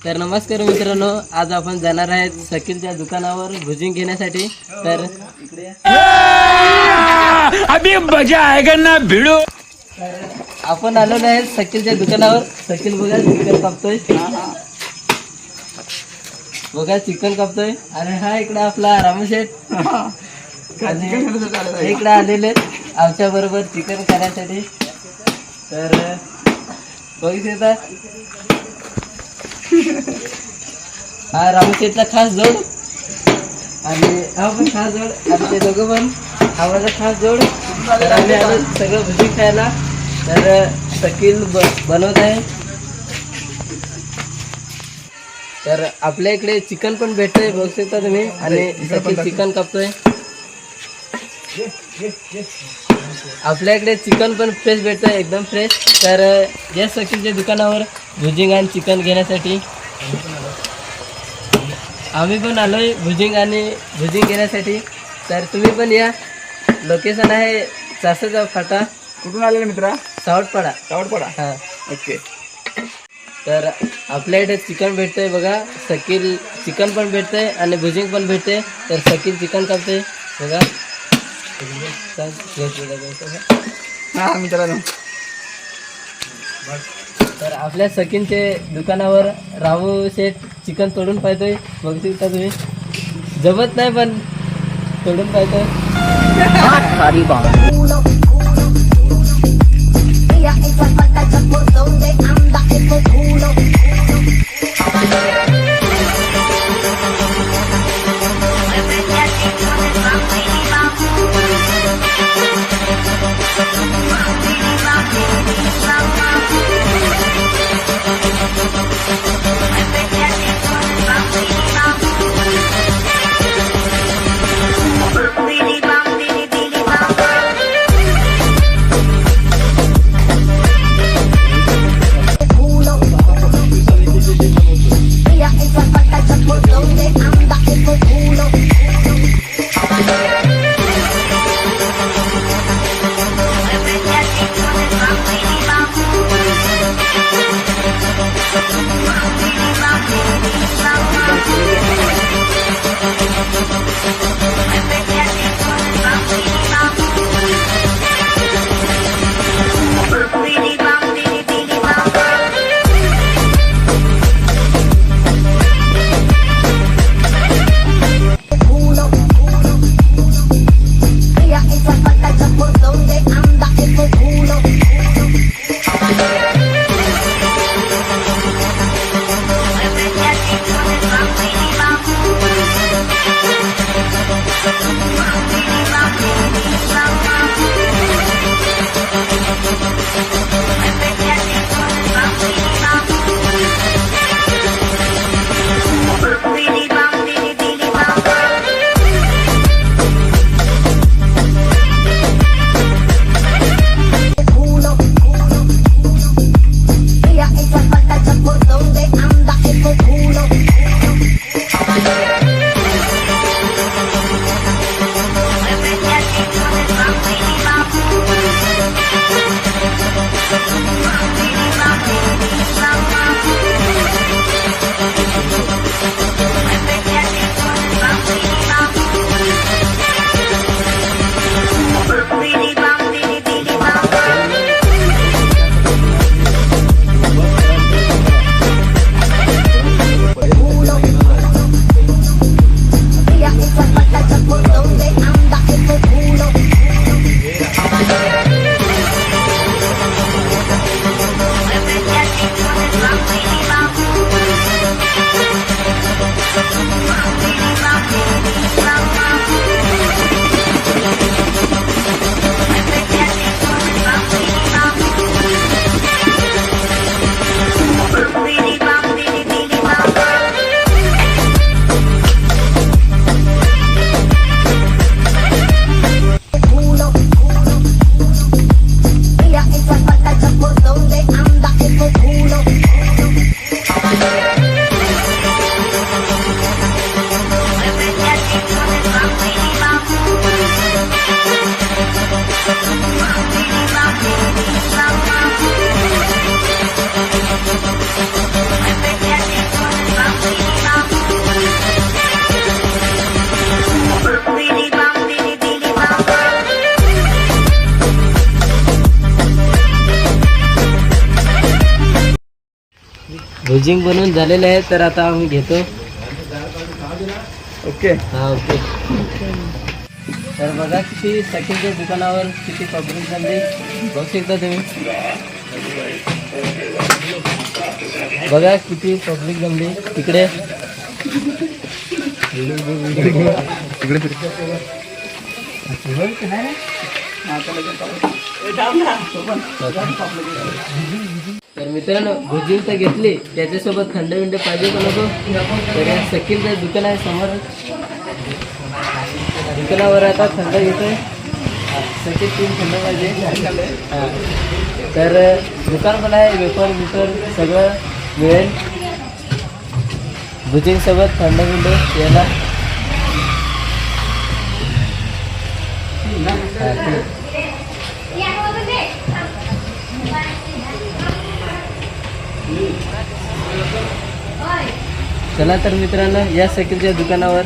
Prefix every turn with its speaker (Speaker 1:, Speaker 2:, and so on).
Speaker 1: तर नमस्कार मित्रांनो, आज आपण जाणार आहेत शकीलच्या दुकानावर भुजिंग घेण्यासाठी. तर इकडे
Speaker 2: अभी मजा आएगा ना भिड़ो.
Speaker 1: आपण आलेलो आहे शकीलच्या दुकानावर. शकील बघा चिकन कापतोय, बघा चिकन कापतोय. आणि हा इकडे आपला रामशेठ इकडे आलेले आमच्या बरोबर चिकन खाण्यासाठी. तर बघितलं हा रामशेठचा खास जोड आणि हा पण खास जोड आणि ते दोघं पण हा माझा खास जोड. तर आम्ही आलो सगळं भुजिंग खायला. तर शकील बनवत आहे. तर आपल्या इकडे चिकन पण भेटतंय बघू शकता तुम्ही. आणि शकील चिकन कापतोय. आपल्या इकडे चिकन पण फ्रेश भेटतंय, एकदम फ्रेश. तर या शकीलच्या दुकानावर भुजिंग आणि चिकन घेण्यासाठी आम्ही पण आलोय भुजिंग घेण्यासाठी. तर तुम्ही पण या. लोकेशन आहे चासचा फाटा.
Speaker 3: कुठून आलेला मित्रा?
Speaker 1: सावटपाडा. हां,
Speaker 3: ओके.
Speaker 1: तर आपल्या इथे चिकन भेटतंय बघा. शकील चिकन पण भेटतंय आणि भुजिंग पण भेटते. तर शकील चिकन कापते बघा.
Speaker 3: हा मित्रांनो,
Speaker 1: तर आपल्या सकीनचे दुकानावर रामू शेठ चिकन तोडून पाहतोय. बघू शकता तुम्ही. जमत नाही पण तोडून पाहतोय. भुजिंग बनवून झालेले आहे, तर आता आम्ही घेतो.
Speaker 3: ओके.
Speaker 1: हा ओके. तर बघा किती सचिनच्या दुकानावर किती पब्लिक जमली बघू शकता तुम्ही. बघा किती पब्लिक जमली तिकडे. तर मित्रांनो भुजिंग तर घेतली, त्याच्यासोबत थंड विंड पाहिजे का नको. तर या सकीलचं दुकान आहे समोर. दुकानावर आता थंड घेतोय. सकील तीन थंड पाहिजे. हां तर दुकान पण आहे, वेपर बिपर सगळं मिळेल. भुजिंग सोबत थंड विंड याला. चला तर मित्रांनो या सकीलच्या दुकानावर